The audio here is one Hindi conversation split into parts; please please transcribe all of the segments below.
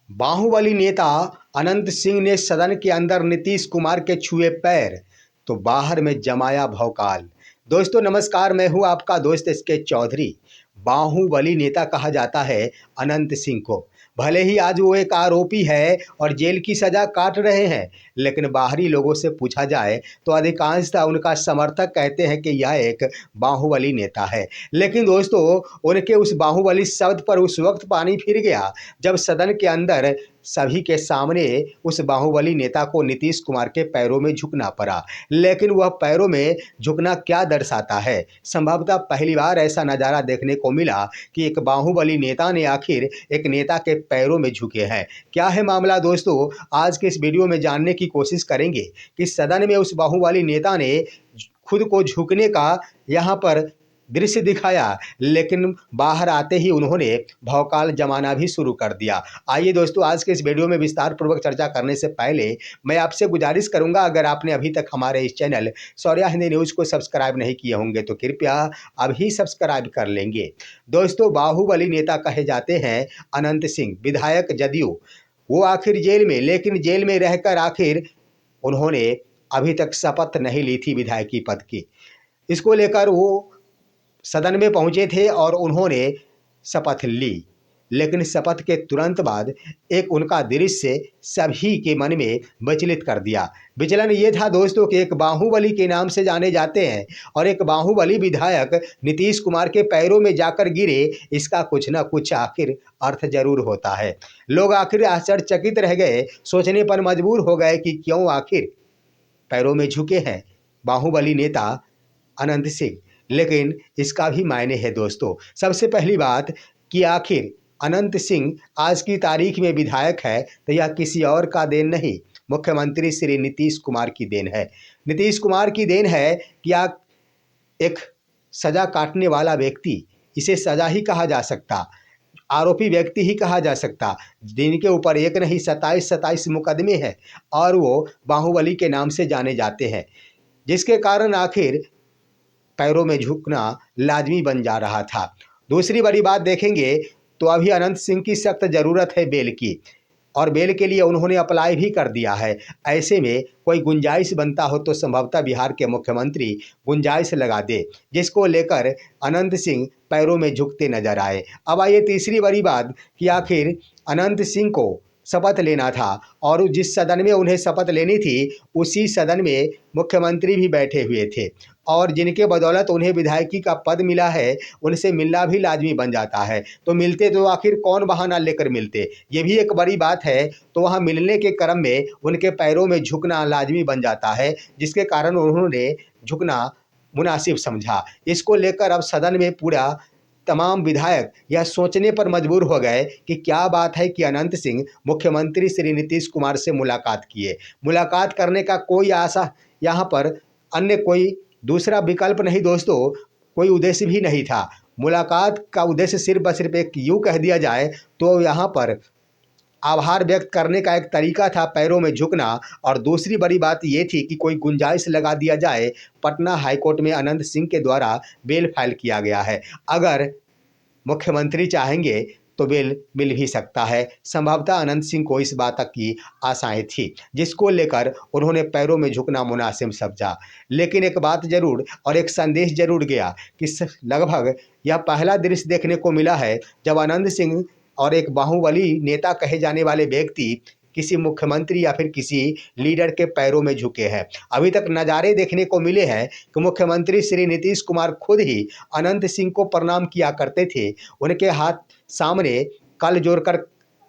बाहुबली नेता अनंत सिंह ने सदन के अंदर नीतीश कुमार के छुए पैर तो बाहर में जमाया भौकाल। दोस्तों नमस्कार, मैं हूं आपका दोस्त एसके चौधरी। बाहुबली नेता कहा जाता है अनंत सिंह को। भले ही आज वो एक आरोपी है और जेल की सजा काट रहे हैं, लेकिन बाहरी लोगों से पूछा जाए तो अधिकांशतः उनका समर्थक कहते हैं कि यह एक बाहुबली नेता है। लेकिन दोस्तों, उनके उस बाहुबली शब्द पर उस वक्त पानी फिर गया जब सदन के अंदर सभी के सामने उस बाहुबली नेता को नीतीश कुमार के पैरों में झुकना पड़ा। लेकिन वह पैरों में झुकना क्या दर्शाता है? संभवतः पहली बार ऐसा नज़ारा देखने को मिला कि एक बाहुबली नेता ने आखिर एक नेता के पैरों में झुके हैं। क्या है मामला दोस्तों, आज के इस वीडियो में जानने की कोशिश करेंगे कि सदन में उस बाहुबली नेता ने खुद को झुकने का यहाँ पर दृश्य दिखाया, लेकिन बाहर आते ही उन्होंने भौकाल जमाना भी शुरू कर दिया। आइए दोस्तों, आज के इस वीडियो में विस्तार पूर्वक चर्चा करने से पहले मैं आपसे गुजारिश करूंगा, अगर आपने अभी तक हमारे इस चैनल शौर्या हिंदी न्यूज़ को सब्सक्राइब नहीं किए होंगे तो कृपया अभी सब्सक्राइब कर लेंगे। दोस्तों, बाहुबली नेता कहे जाते हैं अनंत सिंह, विधायक जदयू। वो आखिर जेल में, लेकिन जेल में रहकर आखिर उन्होंने अभी तक शपथ नहीं ली थी विधायकी पद की। इसको लेकर वो सदन में पहुंचे थे और उन्होंने शपथ ली, लेकिन शपथ के तुरंत बाद एक उनका दृश्य सभी के मन में विचलित कर दिया। विचलन ये था दोस्तों कि एक बाहुबली के नाम से जाने जाते हैं और एक बाहुबली विधायक नीतीश कुमार के पैरों में जाकर गिरे, इसका कुछ ना कुछ आखिर अर्थ जरूर होता है। लोग आखिर आश्चर्यचकित रह गए, सोचने पर मजबूर हो गए कि क्यों आखिर पैरों में झुके हैं बाहुबली नेता अनंत सिंह। लेकिन इसका भी मायने है दोस्तों। सबसे पहली बात कि आखिर अनंत सिंह आज की तारीख में विधायक है तो यह किसी और का देन नहीं, मुख्यमंत्री श्री नीतीश कुमार की देन है। नीतीश कुमार की देन है कि एक सजा काटने वाला व्यक्ति, इसे सजा ही कहा जा सकता, आरोपी व्यक्ति ही कहा जा सकता, जिनके ऊपर एक नहीं 27 मुकदमे हैं और वो बाहुबली के नाम से जाने जाते हैं, जिसके कारण आखिर पैरों में झुकना लाजमी बन जा रहा था। दूसरी बड़ी बात देखेंगे तो अभी अनंत सिंह की सख्त ज़रूरत है बेल की, और बेल के लिए उन्होंने अप्लाई भी कर दिया है। ऐसे में कोई गुंजाइश बनता हो तो संभवतः बिहार के मुख्यमंत्री गुंजाइश लगा दे, जिसको लेकर अनंत सिंह पैरों में झुकते नजर आए। अब आइए तीसरी बड़ी बात कि आखिर अनंत सिंह को शपथ लेना था और जिस सदन में उन्हें शपथ लेनी थी उसी सदन में मुख्यमंत्री भी बैठे हुए थे, और जिनके बदौलत उन्हें विधायकी का पद मिला है उनसे मिलना भी लाजमी बन जाता है। तो मिलते तो आखिर कौन बहाना लेकर मिलते, ये भी एक बड़ी बात है। तो वहाँ मिलने के क्रम में उनके पैरों में झुकना लाजमी बन जाता है, जिसके कारण उन्होंने झुकना मुनासिब समझा। इसको लेकर अब सदन में पूरा तमाम विधायक यह सोचने पर मजबूर हो गए कि क्या बात है कि अनंत सिंह मुख्यमंत्री श्री नीतीश कुमार से मुलाकात किए। मुलाकात करने का कोई आशा यहाँ पर अन्य कोई दूसरा विकल्प नहीं दोस्तों, कोई उद्देश्य भी नहीं था। मुलाकात का उद्देश्य सिर्फ व सिर्फ एक यूँ कह दिया जाए तो यहाँ पर आभार व्यक्त करने का एक तरीका था पैरों में झुकना, और दूसरी बड़ी बात ये थी कि कोई गुंजाइश लगा दिया जाए। पटना हाईकोर्ट में अनंत सिंह के द्वारा बेल फाइल किया गया है, अगर मुख्यमंत्री चाहेंगे तो बेल मिल भी सकता है। संभवतः अनंत सिंह को इस बात की आशाएं थी, जिसको लेकर उन्होंने पैरों में झुकना मुनासिब समझा। लेकिन एक बात जरूर और एक संदेश जरूर गया कि लगभग यह पहला दृश्य देखने को मिला है जब अनंत सिंह और एक बाहुबली नेता कहे जाने वाले व्यक्ति किसी मुख्यमंत्री या फिर किसी लीडर के पैरों में झुके हैं। अभी तक नज़ारे देखने को मिले हैं कि मुख्यमंत्री श्री नीतीश कुमार खुद ही अनंत सिंह को प्रणाम किया करते थे, उनके हाथ सामने कल जोड़कर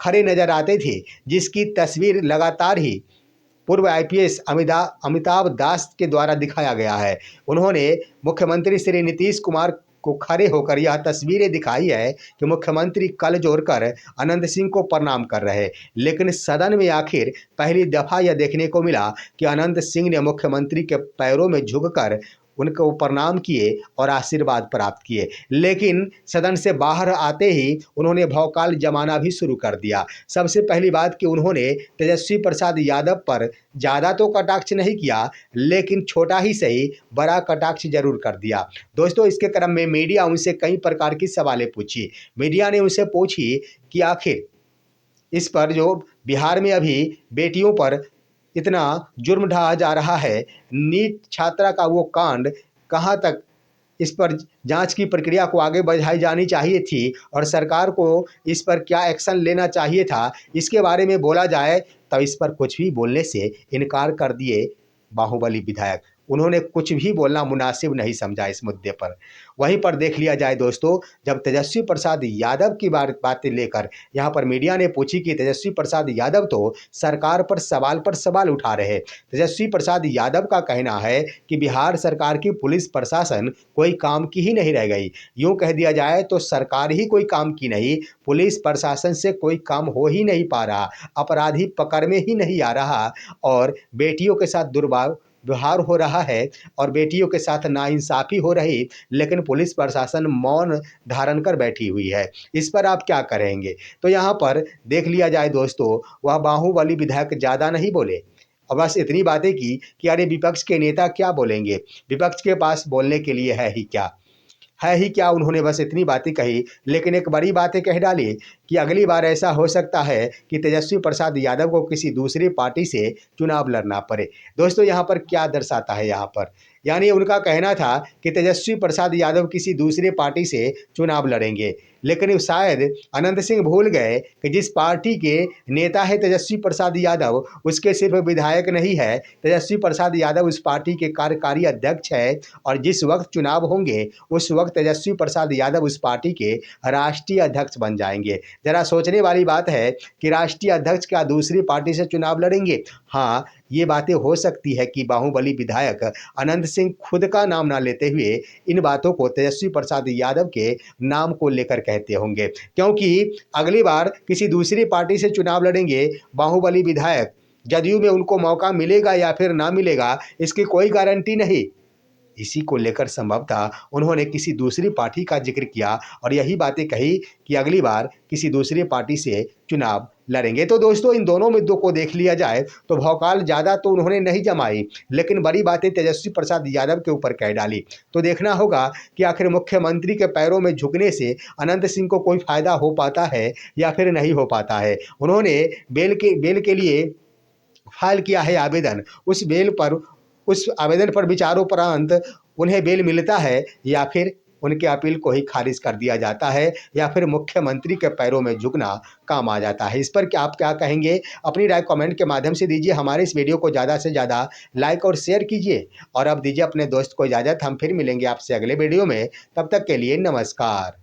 खड़े नजर आते थे, जिसकी तस्वीर लगातार ही पूर्व आईपीएस अमिताभ दास के द्वारा दिखाया गया है। उन्होंने मुख्यमंत्री श्री नीतीश कुमार को खड़े होकर यह तस्वीरें दिखाई है कि मुख्यमंत्री कल जोड़कर अनंत सिंह को प्रणाम कर रहे। लेकिन सदन में आखिर पहली दफा यह देखने को मिला कि अनंत सिंह ने मुख्यमंत्री के पैरों में झुककर उनको प्रणाम किए और आशीर्वाद प्राप्त किए। लेकिन सदन से बाहर आते ही उन्होंने भौकाल जमाना भी शुरू कर दिया। सबसे पहली बात कि उन्होंने तेजस्वी प्रसाद यादव पर ज़्यादा तो कटाक्ष नहीं किया, लेकिन छोटा ही सही बड़ा कटाक्ष जरूर कर दिया। दोस्तों, इसके क्रम में मीडिया उनसे कई प्रकार की सवालें पूछी। मीडिया ने उनसे पूछी कि आखिर इस पर जो बिहार में अभी बेटियों पर इतना जुर्म ढाया जा रहा है, नीट छात्रा का वो कांड कहाँ तक, इस पर जांच की प्रक्रिया को आगे बढ़ाई जानी चाहिए थी और सरकार को इस पर क्या एक्शन लेना चाहिए था, इसके बारे में बोला जाए तो इस पर कुछ भी बोलने से इनकार कर दिए बाहुबली विधायक। उन्होंने कुछ भी बोलना मुनासिब नहीं समझा इस मुद्दे पर। वहीं पर देख लिया जाए दोस्तों, जब तेजस्वी प्रसाद यादव की बातें लेकर यहाँ पर मीडिया ने पूछी कि तेजस्वी प्रसाद यादव तो सरकार पर सवाल उठा रहे हैं। तेजस्वी प्रसाद यादव का कहना है कि बिहार सरकार की पुलिस प्रशासन कोई काम की ही नहीं रह गई। यूँ कह दिया जाए तो सरकार ही कोई काम की नहीं, पुलिस प्रशासन से कोई काम हो ही नहीं पा रहा, अपराधी पकड़ में ही नहीं आ रहा और बेटियों के साथ व्यवहार हो रहा है और बेटियों के साथ नाइंसाफ़ी हो रही, लेकिन पुलिस प्रशासन मौन धारण कर बैठी हुई है। इस पर आप क्या करेंगे? तो यहाँ पर देख लिया जाए दोस्तों, वह बाहुबली विधायक ज़्यादा नहीं बोले और बस इतनी बातें की कि अरे विपक्ष के नेता क्या बोलेंगे, विपक्ष के पास बोलने के लिए है ही क्या, उन्होंने बस इतनी बातें कही। लेकिन एक बड़ी बातें कह डाली कि अगली बार ऐसा हो सकता है कि तेजस्वी प्रसाद यादव को किसी दूसरी पार्टी से चुनाव लड़ना पड़े। दोस्तों यहाँ पर क्या दर्शाता है, यहाँ पर यानी उनका कहना था कि तेजस्वी प्रसाद यादव किसी दूसरी पार्टी से चुनाव लड़ेंगे, लेकिन शायद अनंत सिंह भूल गए कि जिस पार्टी के नेता है तेजस्वी प्रसाद यादव, उसके सिर्फ विधायक नहीं है, तेजस्वी प्रसाद यादव उस पार्टी के कार्यकारी अध्यक्ष है और जिस वक्त चुनाव होंगे उस वक्त तेजस्वी प्रसाद यादव उस पार्टी के राष्ट्रीय अध्यक्ष बन जाएंगे। जरा सोचने वाली बात है कि राष्ट्रीय अध्यक्ष क्या दूसरी पार्टी से चुनाव लड़ेंगे? हाँ, ये बातें हो सकती है कि बाहुबली विधायक अनंत सिंह खुद का नाम ना लेते हुए इन बातों को तेजस्वी प्रसाद यादव के नाम को लेकर कहते होंगे, क्योंकि अगली बार किसी दूसरी पार्टी से चुनाव लड़ेंगे बाहुबली विधायक, जदयू में उनको मौका मिलेगा या फिर ना मिलेगा इसकी कोई गारंटी नहीं। इसी को लेकर संभवतः उन्होंने किसी दूसरी पार्टी का जिक्र किया और यही बातें कही कि अगली बार किसी दूसरी पार्टी से चुनाव लड़ेंगे। तो दोस्तों इन दोनों मुद्दों को देख लिया जाए तो भौकाल ज़्यादा तो उन्होंने नहीं जमाई, लेकिन बड़ी बातें तेजस्वी प्रसाद यादव के ऊपर कह डाली। तो देखना होगा कि आखिर मुख्यमंत्री के पैरों में झुकने से अनंत सिंह को कोई फायदा हो पाता है या फिर नहीं हो पाता है। उन्होंने बेल के लिए फाइल किया है आवेदन, उस आवेदन पर विचारोपरांत उन्हें बेल मिलता है या फिर उनके अपील को ही खारिज कर दिया जाता है या फिर मुख्यमंत्री के पैरों में झुकना काम आ जाता है। इस पर क्या आप क्या कहेंगे? अपनी राय कमेंट के माध्यम से दीजिए। हमारे इस वीडियो को ज़्यादा से ज़्यादा लाइक और शेयर कीजिए और अब दीजिए अपने दोस्त को इजाज़त। हम फिर मिलेंगे आपसे अगले वीडियो में, तब तक के लिए नमस्कार।